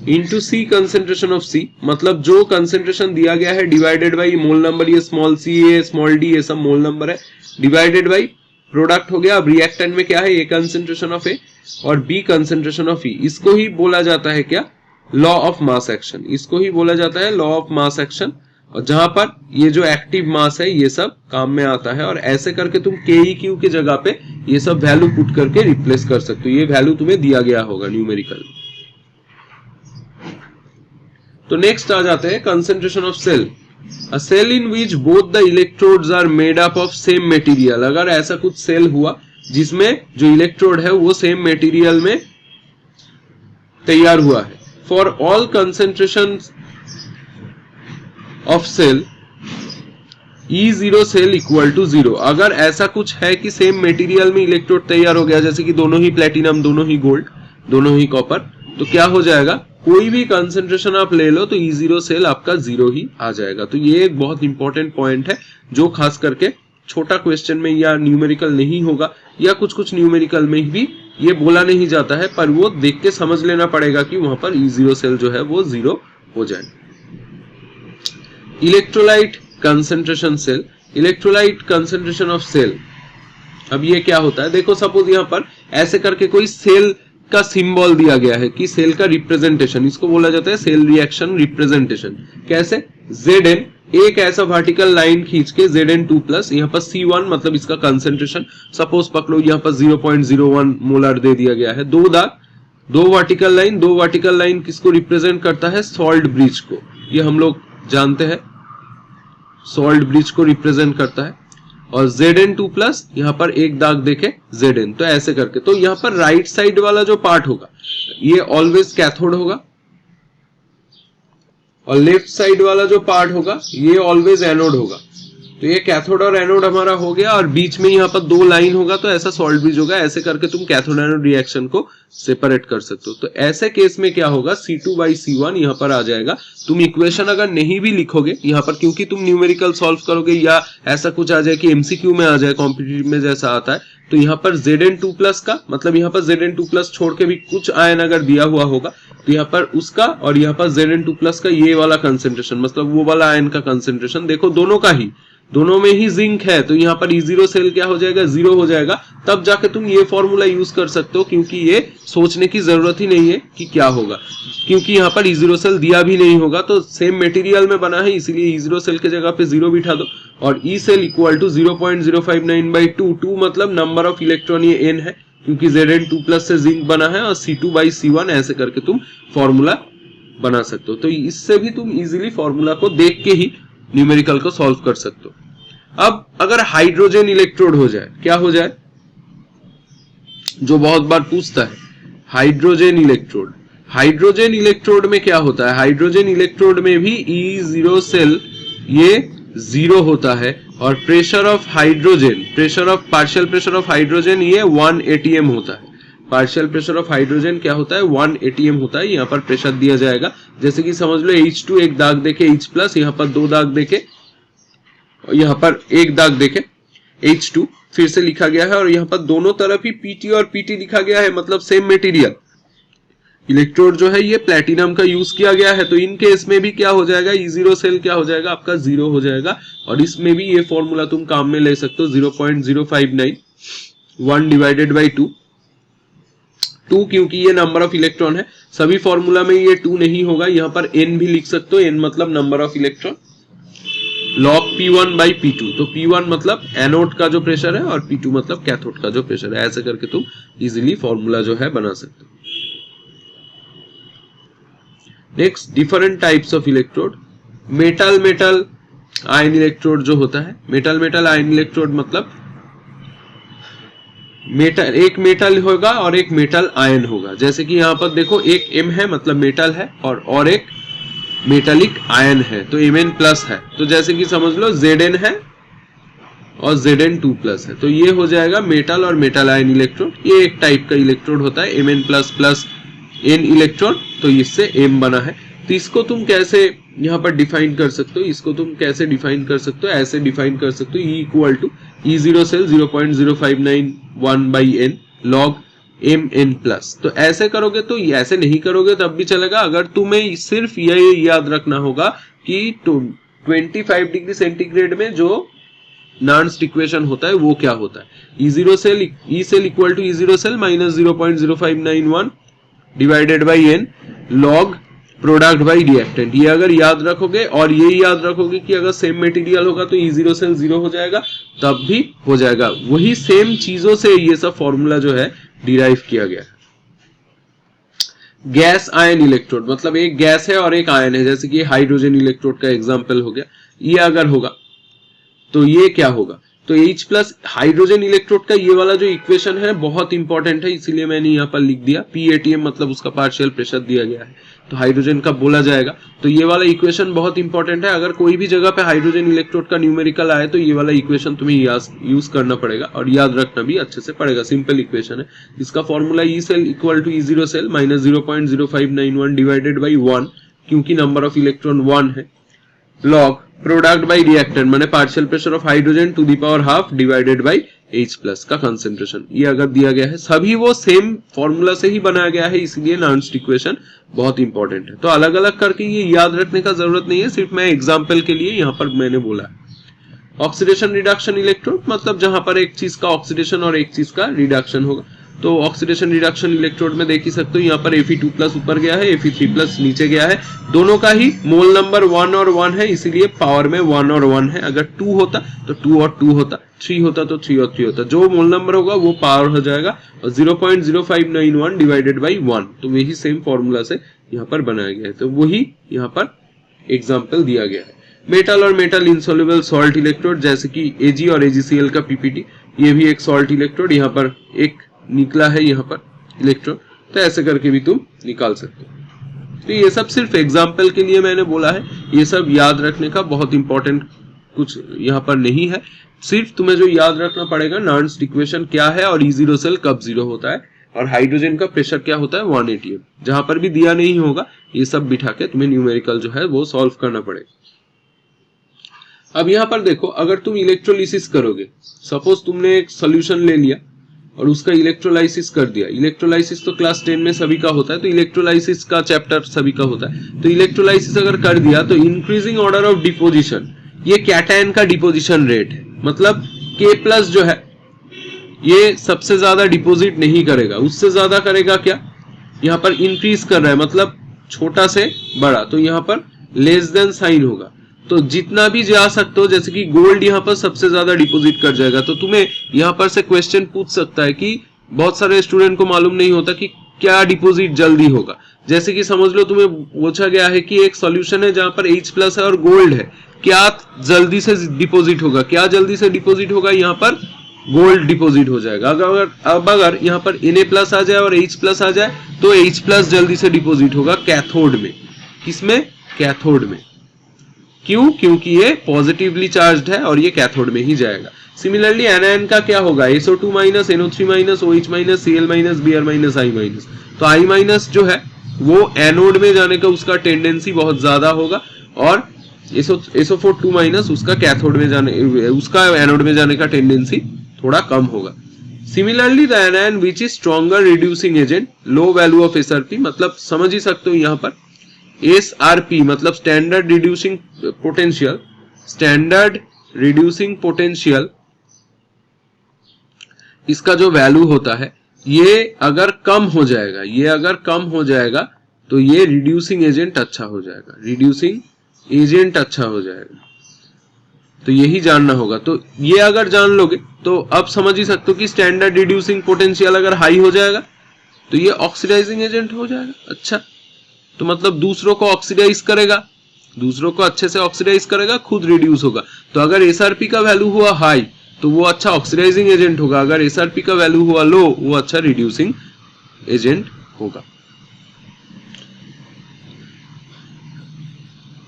into C concentration of C, मतलब जो कंसेंट्रेशन दिया गया है डिवाइडेड बाई मोल नंबर, ये स्मॉल c, ये स्मॉल d, ये सब मोल नंबर है, डिवाइडेड बाई प्रोडक्ट हो गया। अब रिएक्टेंट में क्या है, A कंसेंट्रेशन ऑफ A और B कंसेंट्रेशन ऑफ E, इसको ही बोला जाता है क्या, लॉ ऑफ मास एक्शन, इसको ही बोला जाता है लॉ ऑफ मास एक्शन। और जहां पर ये जो एक्टिव मास है ये सब काम में आता है, और ऐसे करके तुम KEQ के जगह पे ये सब वैल्यू पुट करके रिप्लेस कर सकते हो। ये वैल्यू तुम्हें दिया गया होगा न्यूमेरिकल। तो नेक्स्ट आ जाते हैं concentration of cell. A cell in which both the electrodes are made up of same material, अगर ऐसा कुछ सेल हुआ जिसमें जो इलेक्ट्रोड है वो सेम मटेरियल में तैयार हुआ है, for all concentrations of cell E0 cell equal to 0, अगर ऐसा कुछ है कि सेम मटेरियल में इलेक्ट्रोड तैयार हो गया, जैसे कि दोनों ही प्लेटिनम, दोनों ही गोल्ड, दोनों ही कॉपर, तो क्या हो जाएगा, कोई भी कंसेंट्रेशन आप ले लो तो E0 सेल आपका 0 ही आ जाएगा। तो ये एक बहुत इंपॉर्टेंट पॉइंट है जो खास करके छोटा क्वेश्चन में या न्यूमेरिकल नहीं होगा, या कुछ कुछ न्यूमेरिकल में भी ये बोला नहीं जाता है, पर वो देख के समझ लेना पड़ेगा कि वहां पर E0 सेल जो है वो 0 हो जाए। Electrolyte concentration cell, electrolyte concentration of cell. अब ये क्या होता है, देखो सपोज यहाँ पर ऐसे करके कोई सेल का सिंबल दिया गया है कि सेल का रिप्रेजेंटेशन, इसको बोला जाता है सेल रिएक्शन रिप्रेजेंटेशन। कैसे, Zn, एक ऐसा वर्टिकल लाइन खींच के Zn2+, यहाँ पर C1 मतलब इसका कंसेंट्रेशन सपोज पकड़ो, यहाँ पर 0.01 मोलर दे दिया गया है। दो दाग, दो वर्टिकल लाइन किसको रिप्रेजेंट करता है, सॉल्ट ब्रिज को, ये हम लोग जानते हैं, सॉल्ट ब्रिज को रिप्रेजेंट करता है। और Zn2+, यहाँ पर एक दाग देखे Zn, तो ऐसे करके, तो यहाँ पर राइट साइड वाला जो पार्ट होगा ये ऑलवेज कैथोड होगा, और लेफ्ट साइड वाला जो पार्ट होगा ये ऑलवेज एनोड होगा। तो ये कैथोड और एनोड हमारा हो गया, और बीच में यहाँ पर दो लाइन होगा तो ऐसा सॉल्ट ब्रिज होगा। ऐसे करके तुम कैथोड एनोड रिएक्शन को सेपरेट कर सकते हो। तो ऐसे केस में क्या होगा, C2/C1 यहाँ पर आ जाएगा। तुम इक्वेशन अगर नहीं भी लिखोगे यहाँ पर, क्योंकि तुम न्यूमेरिकल सॉल्व करोगे या ऐसा कुछ आ जाए कि MCQ में आ जाए, कॉम्पिटिटिव में जैसा आता है, तो यहाँ पर Zn2+ का मतलब यहाँ पर Zn2+ छोड़ के भी कुछ आयन अगर दिया हुआ होगा तो यहाँ पर उसका, और यहाँ पर Zn2+ का ये वाला कंसेंट्रेशन मतलब वो वाला आयन का कंसेंट्रेशन देखो, दोनों का ही, दोनों में ही जिंक है, तो यहाँ पर E0 सेल क्या हो जाएगा, 0 हो जाएगा। तब जाके तुम ये फॉर्मूला यूज कर सकते हो, क्योंकि ये सोचने की जरूरत ही नहीं है कि क्या होगा, क्योंकि यहाँ पर E0 सेल दिया भी नहीं होगा। तो सेम मटेरियल में बना है, इसीलिए E0 सेल के जगह पे 0 बिठा दो, और E सेल इक्वल टू 0.059/2, 2 मतलब नंबर ऑफ इलेक्ट्रॉन, ये n है क्योंकि Zn2+ से जिंक बना है, और C2/C1 ऐसे करके तुम फॉर्मूला बना सकते हो। तो इससे भी तुम इजीली फॉर्मूला को देख के ही न्यूमेरिकल को सॉल्व कर सकते हो। अब अगर हाइड्रोजन इलेक्ट्रोड हो जाए, क्या हो जाए, जो बहुत बार पूछता है, हाइड्रोजन इलेक्ट्रोड। हाइड्रोजन इलेक्ट्रोड में क्या होता है, हाइड्रोजन इलेक्ट्रोड में भी E0 सेल ये 0 होता है, और pressure of hydrogen, partial pressure of hydrogen ये 1 atm होता है। पार्शियल प्रेशर ऑफ हाइड्रोजन क्या होता है, 1 atm होता है। यहाँ पर प्रेशर दिया जाएगा, जैसे कि समझ लो H2 एक दाग देके H+, यहाँ पर 2 दाग देके, यहाँ पर एक दाग देके H2 फिर से लिखा गया है, और यहाँ पर दोनों तरफ ही PT और PT लिखा गया है, मतलब सेम मटेरियल। इलेक्ट्रोड जो है ये प्लेटिनम का यूज किया गया है, तो इन केस में भी क्या हो जाएगा, E0 सेल क्या हो जाएगा, आपका 0 हो जाएगा। और इसमें भी ये फॉर्मूला तुम काम में ले सकते हो, 0.059 1/2, 2 क्योंकि ये नंबर ऑफ इलेक्ट्रॉन है, सभी फॉर्मूला में ये 2 नहीं होगा, यहाँ पर n भी लिख सकते हो, n मतलब number of electron, log P1/P2। तो P1 मतलब एनोड का जो प्रेशर है, और P2 मतलब कैथोड का जो प्रेशर है। ऐसे करके तुम इजीली फॉर्मूला जो है बना सकते हो। Next, different types of electrode. Metal ion electrode जो होता है, मेटल आयन इलेक्ट्रोड मतलब मेटल, एक मेटल होगा और एक मेटल आयन होगा। जैसे कि यहाँ पर देखो, एक M है मतलब मेटल है, और एक मेटालिक आयन है तो Mn+ है। तो जैसे कि समझ लो Zn है और Zn2+ है, तो ये हो जाएगा मेटल और मेटल आयन इलेक्ट्रोड। ये एक टाइप का इलेक्ट्रोड होता है, Mn++ n इलेक्ट्रॉन, तो इससे M बना है। तो इसको तुम कैसे यहाँ पर डिफाइन कर सकते हो, इसको तुम कैसे डिफाइन कर सकते हो, ऐसे डिफाइन कर सकते हो, E equal to E0 cell 0.0591/n log Mn+। तो ऐसे करोगे, तो ऐसे नहीं करोगे तब भी चलेगा। अगर तुम्हें सिर्फ ये याद रखना होगा कि 25 डिग्री सेंटीग्रेड में जो नॉन्स्ट इक्वेशन होता है वो क्या होता है, E0 cell E cell equal to E0 cell -0.0591 divided by n log product by reactant. ये अगर याद रखोगे, और ये याद रखोगे कि अगर सेम मटेरियल होगा तो E0 सेल 0 हो जाएगा, तब भी हो जाएगा। वही सेम चीजों से ये सब फॉर्मूला जो है डिराइव किया गया है। गैस आयन इलेक्ट्रोड मतलब एक गैस है और एक आयन है, जैसे कि हाइड्रोजन इलेक्ट्रोड का एग्जांपल हो गया। ये अगर होगा तो ये क्या होगा, तो H+ हाइड्रोजन इलेक्ट्रोड का ये वाला जो इक्वेशन है बहुत इंपॉर्टेंट है, इसीलिए मैंने यहाँ पर लिख दिया। P atm मतलब उसका पार्शियल प्रेशर दिया गया है, तो हाइड्रोजन का बोला जाएगा। तो ये वाला इक्वेशन बहुत इंपॉर्टेंट है। अगर कोई भी जगह पे हाइड्रोजन इलेक्ट्रोड का न्यूमेरिकल आए तो ये वाला इक्वेशन तुम्हें यूज करना पड़ेगा, और याद रखना भी अच्छे से पड़ेगा। सिंपल इक्वेशन है। इसका formula E cell equal to E0 cell -0.0591 divided by 1, क्योंकि नंबर ऑफ इलेक्ट्रॉन 1 है, log प्रोडक्ट बाई रिएक्टेंट माने partial pressure of hydrogen to the power half divided by H+ का कंसेंट्रेशन। ये अगर दिया गया है, सभी वो सेम फॉर्मूला से ही बनाया गया है, इसलिए नॉन्स्ट इक्वेशन बहुत इंपॉर्टेंट है। तो अलग अलग करके ये याद रखने का जरूरत नहीं है, सिर्फ मैं एग्जाम्पल के लिए यहाँ पर मैंने बोला है। ऑक्सीडेशन रिडक्शन इलेक्ट्रोड मतलब जहां पर एक चीज का ऑक्सीडेशन और एक चीज का रिडक्शन होगा। तो ऑक्सीडेशन रिडक्शन इलेक्ट्रोड में देख ही सकते हो, यहाँ पर Fe2+ ऊपर गया है, Fe3+ नीचे गया है। दोनों का ही मोल नंबर 1 और 1 है, इसीलिए पावर में 1 और 1 है। अगर 2 होता तो 2 और 2 होता, 3 होता तो 3 और 3 होता। जो मोल नंबर होगा वो पावर हो जाएगा, और 0.0591 डिवाइडेड बाई 1। तो वही सेम फॉर्मूला से यहाँ पर बनाया गया है, तो वही यहाँ पर एग्जाम्पल दिया गया है। मेटल और मेटल इंसॉल्युबल सॉल्ट इलेक्ट्रोड जैसे कि Ag और AgCl का PPT, ये भी एक सॉल्ट इलेक्ट्रोड, यहाँ पर एक निकला है यहाँ पर इलेक्ट्रॉन, तो ऐसे करके भी तुम निकाल सकते हो। तो ये सब सिर्फ एग्जाम्पल के लिए मैंने बोला है, ये सब याद रखने का बहुत इंपॉर्टेंट कुछ यहाँ पर नहीं है। सिर्फ तुम्हें जो याद रखना पड़ेगा नर्न्स्ट इक्वेशन क्या है और E0 सेल कब 0 होता है और हाइड्रोजन का प्रेशर क्या होता है 180 है। जहां पर भी दिया नहीं होगा ये सब बिठा के तुम्हें न्यूमेरिकल जो है वो सॉल्व करना पड़ेगा। अब यहाँ पर देखो, अगर तुम इलेक्ट्रोलिसिस करोगे, सपोज तुमने एक सोल्यूशन ले लिया और उसका इलेक्ट्रोलाइसिस कर दिया। इलेक्ट्रोलाइसिस तो क्लास 10 में सभी का होता है, तो इलेक्ट्रोलाइसिस का चैप्टर सभी का होता है। तो इलेक्ट्रोलाइसिस अगर कर दिया तो इंक्रीजिंग ऑर्डर ऑफ डिपोजिशन, ये कैटायन का डिपोजिशन रेट है, मतलब K+ जो है ये सबसे ज्यादा डिपोजिट नहीं करेगा, उससे ज्यादा करेगा क्या, यहाँ पर इंक्रीज कर रहा है मतलब छोटा से बड़ा, तो यहाँ पर लेस देन साइन होगा। तो जितना भी जा सकते हो, जैसे कि गोल्ड यहाँ पर सबसे ज्यादा डिपॉजिट कर जाएगा, तो तुम्हें यहाँ पर से क्वेश्चन पूछ सकता है कि बहुत सारे स्टूडेंट को मालूम नहीं होता कि क्या डिपॉजिट जल्दी होगा। जैसे कि समझ लो तुम्हें पूछा गया है कि एक सॉल्यूशन है जहां पर H+ है और गोल्ड है, क्या जल्दी से डिपॉजिट होगा, क्या जल्दी से डिपॉजिट होगा, यहाँ पर गोल्ड डिपॉजिट हो जाएगा। अगर यहाँ पर Na+ आ जाए और H+ आ जाए तो H+ जल्दी से डिपॉजिट होगा कैथोड में। किसमें? कैथोड में। क्यों? क्योंकि ये पॉजिटिवली चार्ज्ड है और ये कैथोड में ही जाएगा। सिमिलरली एनायन का क्या होगा? SO2-, NO3-, OH-, Cl-, Br-, I-। तो I- जो है वो एनोड में जाने का उसका टेंडेंसी बहुत ज्यादा होगा और SO4-2- उसका कैथोड में जाने, उसका एनोड में जाने का टेंडेंसी थोड़ा कम होगा। Similarly the anion which is stronger reducing agent, low value of SRP, मतलब समझ ही सकते हो यहाँ पर SRP मतलब standard reducing potential, standard reducing potential, इसका जो वैल्यू होता है ये अगर कम हो जाएगा, ये अगर कम हो जाएगा तो ये रिड्यूसिंग एजेंट अच्छा हो जाएगा, रिड्यूसिंग एजेंट अच्छा हो जाएगा। तो यही जानना होगा। तो ये अगर जान लोगे तो अब समझ ही सकते हो कि स्टैंडर्ड रिड्यूसिंग पोटेंशियल अगर हाई हो जाएगा तो ये ऑक्सीडाइजिंग एजेंट हो जाएगा। अच्छा, तो मतलब दूसरों को ऑक्सीडाइज करेगा, दूसरों को अच्छे से ऑक्सीडाइज करेगा, खुद रिड्यूस होगा। तो अगर SRP का वैल्यू हुआ हाई तो वो अच्छा ऑक्सीडाइजिंग एजेंट होगा, अगर SRP का वैल्यू हुआ लो वो अच्छा रिड्यूसिंग एजेंट होगा।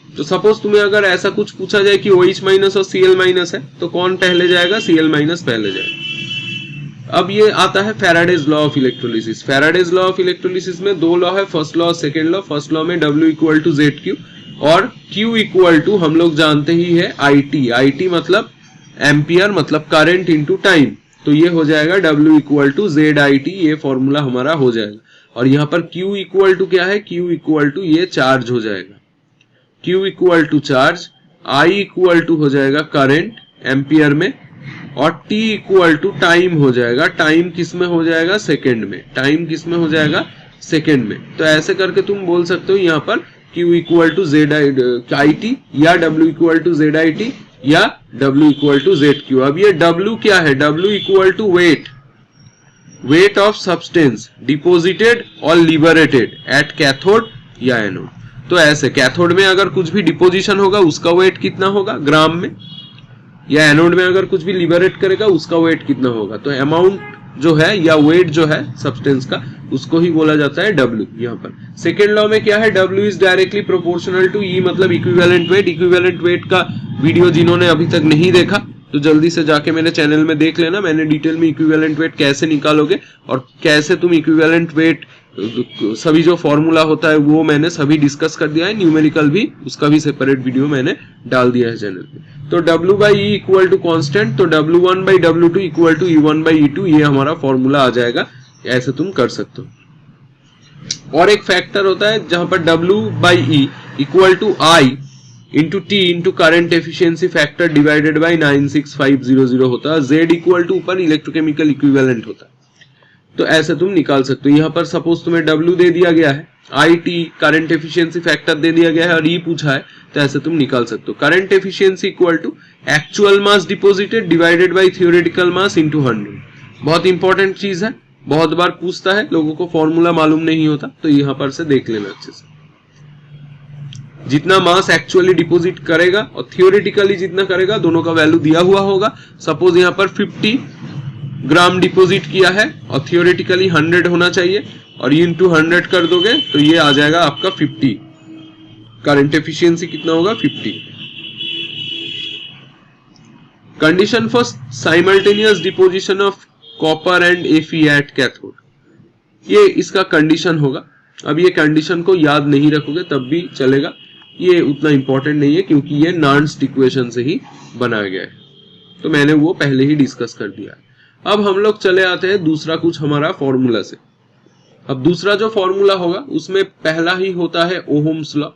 तो सपोज तुम्हें अगर ऐसा कुछ पूछा जाए कि OH- और Cl- है तो कौन पहले जाएगा? Cl- पहले जाएगा। अब ये आता है Faraday's law of electrolysis. Faraday's law of electrolysis में दो लॉ है, फर्स्ट लॉ और सेकेंड लॉ। फर्स्ट लॉ में W = ZQ और Q = हम लोग जानते ही है IT मतलब एम्पियर मतलब करंट इनटू टाइम। तो ये हो जाएगा W = ZIT, ये फॉर्मूला हमारा हो जाएगा। और यहाँ पर Q = क्या है? Q = ये चार्ज हो जाएगा, Q = चार्ज, I = हो जाएगा करंट एम्पियर में, और T = टाइम हो जाएगा। टाइम किस में हो जाएगा? सेकंड में। टाइम किस में हो जाएगा? सेकंड में। तो ऐसे करके तुम बोल सकते हो यहाँ पर Q = ZIT या W = ZIT या W = ZQ। अब ये W क्या है? W = weight, weight of substance deposited और लिबरेटेड एट कैथोड या एनोड। तो ऐसे कैथोड में अगर कुछ भी डिपोजिशन होगा उसका वेट कितना होगा? ग्राम में। या एनोड में अगर कुछ भी लिबरेट करेगा उसका वेट कितना होगा? तो अमाउंट जो है या वेट जो है सब्सटेंस का उसको ही बोला जाता है W। यहाँ पर सेकेंड लॉ में क्या है? W is directly proportional to E मतलब इक्विवेलेंट वेट। इक्विवेलेंट वेट का वीडियो जिन्होंने अभी तक नहीं देखा तो जल्दी से जाके मेरे चैनल में देख लेना। मैंने डिटेल में इक्विवेलेंट वेट कैसे निकालोगे और कैसे तुम इक्विवेलेंट वेट सभी जो फॉर्मूला होता है वो मैंने सभी डिस्कस कर दिया है। न्यूमेरिकल भी, उसका भी सेपरेट वीडियो मैंने डाल दिया है चैनल पे। तो W/E = कांस्टेंट, तो W1/W2 = E1/E2, ये हमारा फॉर्मूला आ जाएगा। ऐसे तुम कर सकते हो। और एक फैक्टर होता है जहां पर W/E = I × T × current efficiency factor divided by 96500 होता है। Z = ऊपर इलेक्ट्रोकेमिकल इक्विवेलेंट होता है। तो ऐसे तुम निकाल सकते हो। यहाँ पर सपोज तुम्हें W दे दिया गया है, IT करंट एफिशिएंसी फैक्टर दे दिया गया है और E पूछा है, तो ऐसे तुम निकाल सकते हो। Current efficiency = actual mass deposited divided by theoretical mass × 100। बहुत इंपॉर्टेंट चीज है, बहुत बार पूछता है, लोगों को फॉर्मूला मालूम नहीं होता, तो यहाँ पर से देख लेना अच्छे से। जितना मास एक्चुअली डिपॉजिट करेगा और थियोरेटिकली जितना करेगा दोनों का वैल्यू दिया हुआ होगा। सपोज यहाँ पर 50 ग्राम डिपॉजिट किया है और थियोरेटिकली 100 होना चाहिए, और ये × 100 कर दोगे तो ये आ जाएगा आपका 50। करंट एफिशिएंसी कितना होगा? 50। Condition for simultaneous deposition of copper and Fe at cathode, ये इसका कंडीशन होगा। अब ये कंडीशन को याद नहीं रखोगे तब भी चलेगा, ये उतना इंपॉर्टेंट नहीं है क्योंकि ये नॉर्न्स्ट इक्वेशन से ही बनाया गया है, तो मैंने वो पहले ही डिस्कस कर दिया है। अब हम लोग चले आते हैं दूसरा कुछ हमारा फॉर्मूला से। अब दूसरा जो फॉर्मूला होगा उसमें पहला ही होता है Ohm's law.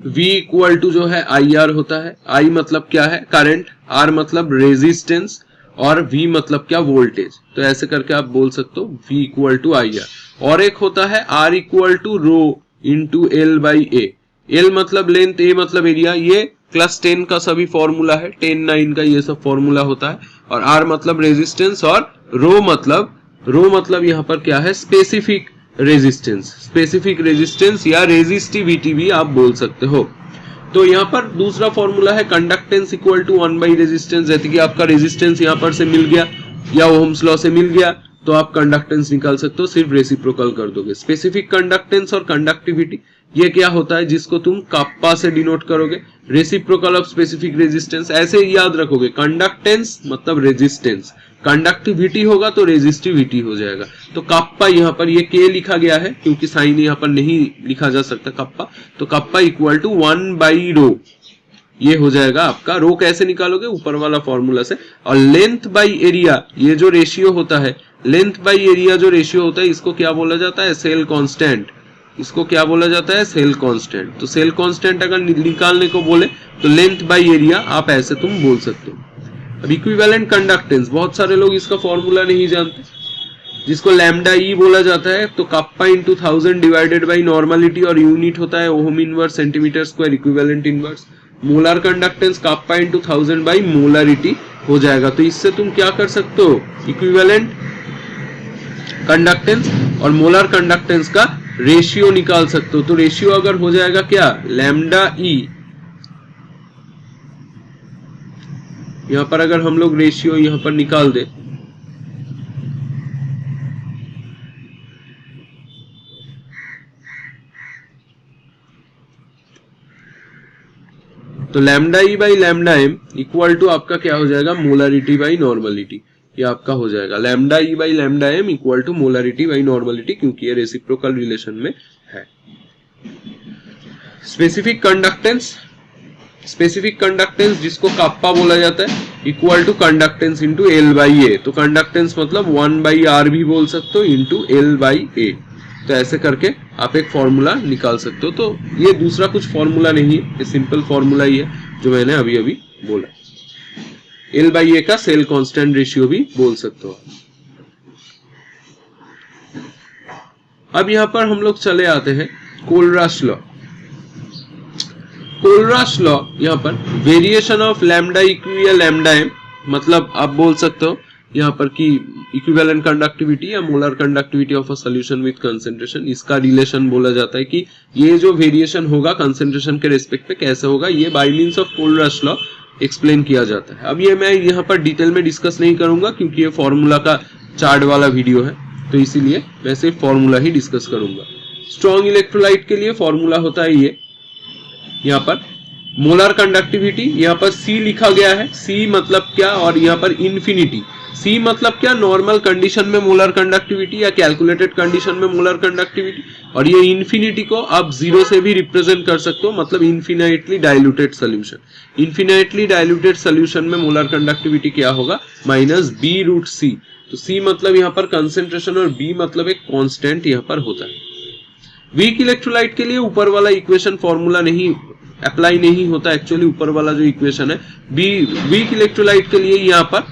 V equal to जो है IR होता है। I मतलब क्या है? करंट, R मतलब रेजिस्टेंस और V मतलब क्या? वोल्टेज। तो ऐसे करके आप बोल सकते हो V इक्वल टू IR। और एक होता है R equal to rho into L by A। L मतलब लेंथ, A मतलब एरिया। ये क्लास 10 का सभी फॉर्मूला है, 10, 9 का ये सब फॉर्मूला होता है। और R मतलब रेजिस्टेंस और रो मतलब यहाँ पर क्या है? स्पेसिफिक रेजिस्टेंस, स्पेसिफिक रेजिस्टेंस या रेजिस्टिविटी भी आप बोल सकते हो। तो यहाँ पर दूसरा फॉर्मूला है conductance equal to 1 by resistance. जैसे कि आपका रेजिस्टेंस यहाँ पर से मिल गया या ओहम्स लॉ से मिल गया तो आप कंडक्टेंस निकाल सकते हो, सिर्फ रेसिप्रोकल कर दोगे। स्पेसिफिक कंडक्टेंस और कंडक्टिविटी ये क्या होता है जिसको तुम काप्पा से डिनोट करोगे, रेसिप्रोकल ऑफ स्पेसिफिक रेजिस्टेंस। ऐसे ही याद रखोगे, कंडक्टेंस मतलब रेजिस्टेंस, कंडक्टिविटी होगा तो रेजिस्टिविटी हो जाएगा। तो काप्पा यहाँ पर ये के लिखा गया है क्योंकि साइन यहाँ पर नहीं लिखा जा सकता काप्पा, तो काप्पा इक्वल टू 1 बाई रो, ये हो जाएगा आपका। रो कैसे निकालोगे? ऊपर वाला फॉर्मूला से। और लेंथ बाई एरिया, ये जो रेशियो होता है, लेंथ बाई एरिया जो रेशियो होता है, इसको क्या बोला जाता है? Cell constant. इसको क्या बोला जाता है? Cell constant. तो सेल कांस्टेंट अगर निकालने को बोले तो लेंथ बाई एरिया आप ऐसे तुम बोल सकते हो। अब इक्विवेलेंट कंडक्टेंस, बहुत सारे लोग इसका फॉर्मूला नहीं जानते, जिसको लैम्डा ई बोला जाता है। तो kappa into 1000 divided by normality और यूनिट होता है ohm inverse centimetre square equivalent inverse. Molar conductance kappa into 1000 by molarity हो जाएगा। तो इससे तुम क्या कर सकते हो? इक्विवेलेंट कंडक्टेंस और मोलर कंडक्टेंस का रेशियो निकाल सकते हो। तो रेशियो अगर हो जाएगा क्या? लैम्डा ई, यहां पर अगर हम लोग रेशियो यहां पर निकाल दे तो lambda E by lambda M equal to आपका क्या हो जाएगा? Molarity by normality. ये आपका हो जाएगा lambda E by lambda M equal to molarity by normality, क्योंकि ये रेसिप्रोकल रिलेशन में है। स्पेसिफिक कंडक्टेंस, स्पेसिफिक कंडक्टेंस जिसको काप्पा बोला जाता है, equal to conductance into L by A. तो कंडक्टेंस मतलब 1 बाई आर भी बोल सकते हो इंटू एल बाई ए। तो ऐसे करके आप एक फॉर्मूला निकाल सकते हो। तो ये दूसरा कुछ फॉर्मूला नहीं है, ये सिंपल फॉर्मूला ही है जो मैंने अभी अभी बोला। एल बाई ए का सेल कांस्टेंट रेशियो भी बोल सकते हो। अब यहां पर हम लोग चले आते हैं कोलराश लॉ। कोलराश लॉ यहाँ पर वेरिएशन ऑफ लैम्डा इक्वी या लैम्डा एम, मतलब आप बोल सकते हो यहाँ पर कि इक्विवेलेंट कंडक्टिविटी या molar conductivity of a solution with concentration, इसका रिलेशन बोला जाता है कि ये जो वेरिएशन होगा कंसंट्रेशन के रेस्पेक्ट पे कैसे होगा, ये by means of Kohlrausch law explain किया जाता है। अब ये मैं यहाँ पर डिटेल में डिस्कस नहीं करूंगा क्योंकि ये फॉर्मूला का चार्ट वाला वीडियो है, तो इसीलिए मैं सिर्फ फॉर्मूला ही डिस्कस करूंगा। स्ट्रॉन्ग इलेक्ट्रोलाइट के लिए फॉर्मूला होता है ये, यहाँ पर मोलर कंडक्टिविटी, यहाँ पर C लिखा गया है। C मतलब क्या? और यहाँ पर इन्फिनिटी। C मतलब क्या? नॉर्मल कंडीशन में मोलर कंडक्टिविटी या कैलकुलेटेड कंडीशन में मोलर कंडक्टिविटी। और ये इन्फिनिटी को आप 0 से भी रिप्रेजेंट कर सकते हो, मतलब infinitely diluted solution. Infinitely diluted solution में मोलर कंडक्टिविटी क्या होगा? माइनस बी रूट सी। तो C मतलब यहाँ पर कंसेंट्रेशन और B मतलब एक कांस्टेंट यहाँ पर होता है। वीक इलेक्ट्रोलाइट के लिए ऊपर वाला इक्वेशन फॉर्मूला नहीं अप्लाई नहीं होता, एक्चुअली ऊपर वाला जो इक्वेशन है वीक इलेक्ट्रोलाइट के लिए यहाँ पर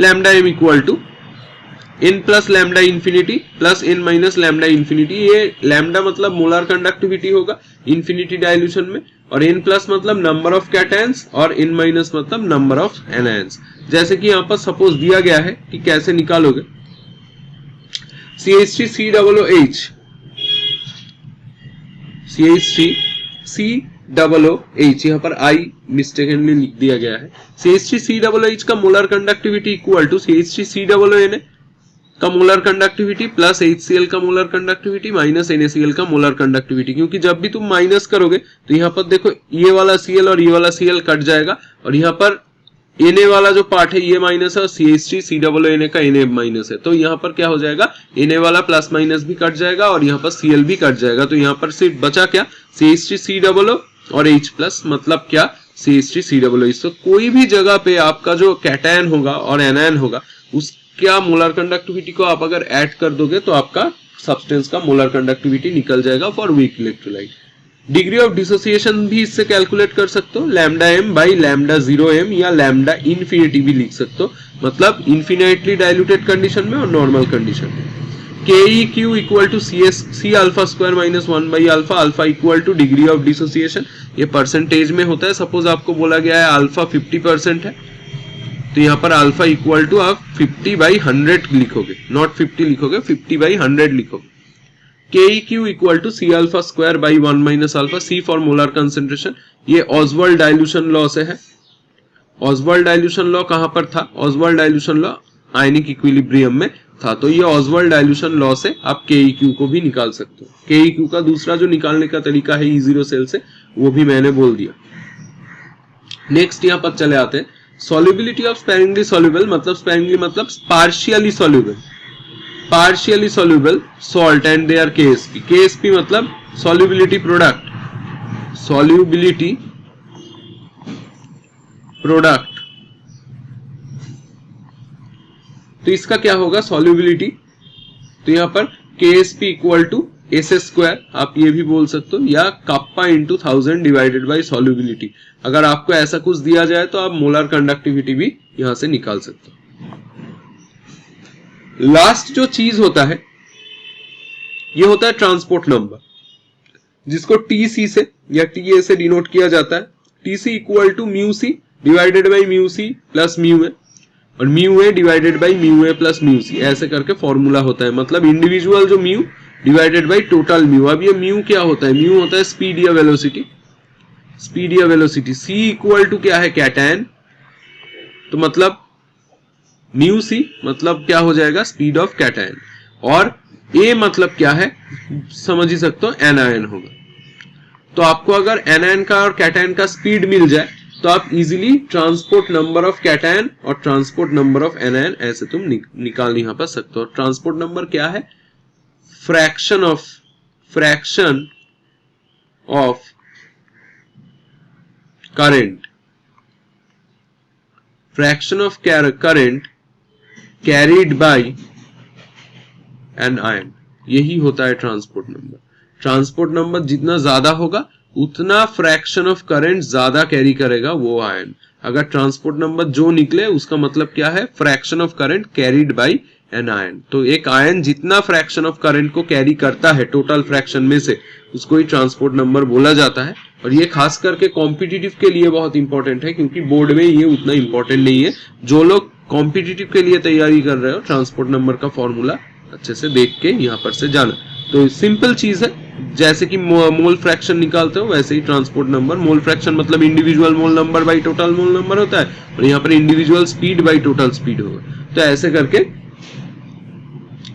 lambda M equal to n plus lambda infinity plus n minus lambda infinity. ये लैम्डा मतलब मोलर कंडक्टिविटी होगा इंफिनिटी डाइल्यूशन में, और n प्लस मतलब नंबर ऑफ कैटायंस और n माइनस मतलब नंबर ऑफ एनायंस। जैसे कि यहाँ पर सपोज दिया गया है कि कैसे निकालोगे, CH3COOH, CH3COOH, यहाँ पर I मिस्टेकनली लिख दिया गया है। CH3COOH का molar conductivity equal to CH3COON का मोलर कंडक्टिविटी प्लस HCl का मोलर कंडक्टिविटी माइनस NaCl का मोलर कंडक्टिविटी, क्योंकि जब भी तुम माइनस करोगे तो यहाँ पर देखो ये वाला Cl और ये वाला Cl कट जाएगा और यहाँ पर Na वाला जो पार्ट है ये माइनस है और CH3COO का Na माइनस है, तो यहाँ पर क्या हो जाएगा Na वाला प्लस माइनस भी कट जाएगा और यहाँ पर Cl भी कट जाएगा, तो यहाँ पर सिर्फ बचा क्या CH3COO और H प्लस, मतलब क्या CH3COO। तो कोई भी जगह पे आपका जो कैटायन होगा और एनायन होगा उसका मोलर कंडक्टिविटी को आप अगर ऐड कर दोगे तो आपका सब्सटेंस का मोलर कंडक्टिविटी निकल जाएगा for weak electrolyte. Degree of dissociation भी इससे कैलकुलेट कर सकते हो, lambda m by lambda 0m या लैम्डा इन्फिनिटी भी लिख सकते हो, मतलब इन्फिनाइटली डाइल्यूटेड कंडीशन में और नॉर्मल कंडीशन में। KEQ equal to C alpha square minus 1 by alpha, alpha equal to degree of dissociation, ये परसेंटेज में होता है। सपोज आपको बोला गया है अल्फा 50% है, तो यहाँ पर अल्फा इक्वल टू आप 50/100 लिखोगे, नॉट 50 लिखोगे, 50/100 लिखोगे। KEQ equal to C alpha square by 1 minus alpha, C for molar concentration, ये ऑसवाल्ड डाइल्यूशन लॉ से है। ऑसवाल्ड डाइल्यूशन लॉ कहां पर था? Ostwald dilution law ionic equilibrium में था, तो ये ऑसवाल्ड डाइल्यूशन लॉ से आप KEQ को भी निकाल सकते हो। KEQ का दूसरा जो निकालने का तरीका है E0 सेल से, वो भी मैंने बोल दिया। नेक्स्ट यहाँ पर चले आते हैं, सॉल्युबिलिटी ऑफ स्पेरिंगली सॉल्युबल, मतलब स्पेरिंगली मतलब partially soluble, partially soluble salt and their KSP। KSP मतलब सॉल्युबिलिटी प्रोडक्ट, सॉल्युबिलिटी प्रोडक्ट। तो इसका क्या होगा सॉल्युबिलिटी, तो यहां पर KSP equal to SS square आप ये भी बोल सकते हो, या kappa into 1000 divided by solubility. अगर आपको ऐसा कुछ दिया जाए तो आप मोलर कंडक्टिविटी भी यहां से निकाल सकते हो। लास्ट जो चीज होता है ये होता है ट्रांसपोर्ट नंबर, जिसको TC से या TA से डिनोट किया जाता है। TC equal to mu C divided by mu C plus mu A, और mu A divided by mu A plus mu C, ऐसे करके फॉर्मूला होता है, मतलब इंडिविजुअल जो mu divided by total mu. अब ये म्यू क्या होता है? म्यू होता है स्पीड या वेलोसिटी, स्पीड या वेलोसिटी। C इक्वल टू क्या है? कैटायन, तो मतलब म्यू C मतलब क्या हो जाएगा? स्पीड ऑफ कैटायन, और A मतलब क्या है समझ ही सकते हो, एनायन होगा। तो आपको अगर एनायन का और कैटायन का स्पीड मिल जाए तो आप easily transport number of cation और ट्रांसपोर्ट नंबर ऑफ एनायन ऐसे तुम निकाल यहां पर सकते हो। ट्रांसपोर्ट नंबर क्या है? Fraction of current, fraction of current carried by an ion, यही होता है ट्रांसपोर्ट नंबर। ट्रांसपोर्ट नंबर जितना ज्यादा होगा उतना फ्रैक्शन ऑफ करंट ज्यादा कैरी करेगा वो आयन। अगर ट्रांसपोर्ट नंबर जो निकले उसका मतलब क्या है? Fraction of current carried by an ion. तो एक आयन जितना फ्रैक्शन ऑफ करंट को कैरी करता है टोटल फ्रैक्शन में से, उसको ही ट्रांसपोर्ट नंबर बोला जाता है। और ये खास करके कॉम्पिटिटिव के लिए बहुत इंपॉर्टेंट है, क्योंकि बोर्ड में ये उतना इंपॉर्टेंट नहीं है। जो लोग कॉम्पिटिटिव के लिए तैयारी कर रहे हो, ट्रांसपोर्ट नंबर का फॉर्मूला अच्छे से देख के यहाँ पर से जाना। तो सिंपल चीज है, जैसे कि मोल फ्रैक्शन निकालते हो वैसे ही ट्रांसपोर्ट नंबर। मोल फ्रैक्शन मतलब individual mole number by total mole number होता है, और यहाँ पर individual speed by total speed होगा। तो ऐसे करके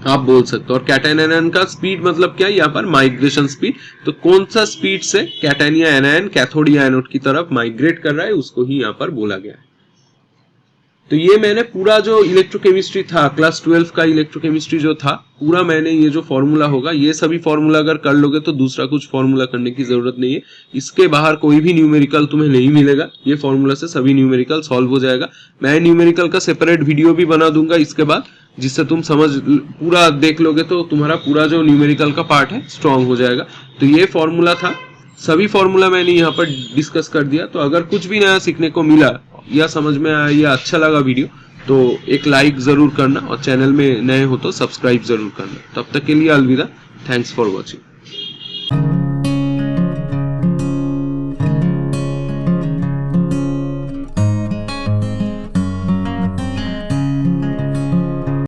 आप बोल सकते हो। और कैटायन एनायन का स्पीड मतलब क्या? यहाँ पर माइग्रेशन स्पीड। तो कौन सा स्पीड से कैटायन या एनायन कैथोड या एनोड की तरफ माइग्रेट कर रहा है उसको ही यहाँ पर बोला गया है। तो ये मैंने पूरा जो इलेक्ट्रोकेमिस्ट्री था, क्लास 12 का इलेक्ट्रोकेमिस्ट्री जो था पूरा, मैंने ये जो फॉर्मूला होगा ये सभी फॉर्मूला अगर कर लोगे तो दूसरा कुछ फॉर्मूला करने की जरूरत नहीं है। इसके बाहर कोई भी न्यूमेरिकल तुम्हें नहीं मिलेगा, ये फॉर्मूला से सभी न्यूमेरिकल सॉल्व हो जाएगा। मैं न्यूमेरिकल का सेपरेट वीडियो भी बना दूंगा इसके बाद, जिससे तुम समझ पूरा देख लोगे तो तुम्हारा पूरा जो न्यूमेरिकल का पार्ट है स्ट्रॉन्ग हो जाएगा। तो ये फॉर्मूला था, सभी फॉर्मूला मैंने यहाँ पर डिस्कस कर दिया। तो अगर कुछ भी नया सीखने को मिला या समझ में आया या अच्छा लगा वीडियो, तो एक लाइक जरूर करना, और चैनल में नए हो तो सब्सक्राइब जरूर करना। तब तक के लिए अलविदा, थैंक्स फॉर वॉचिंग।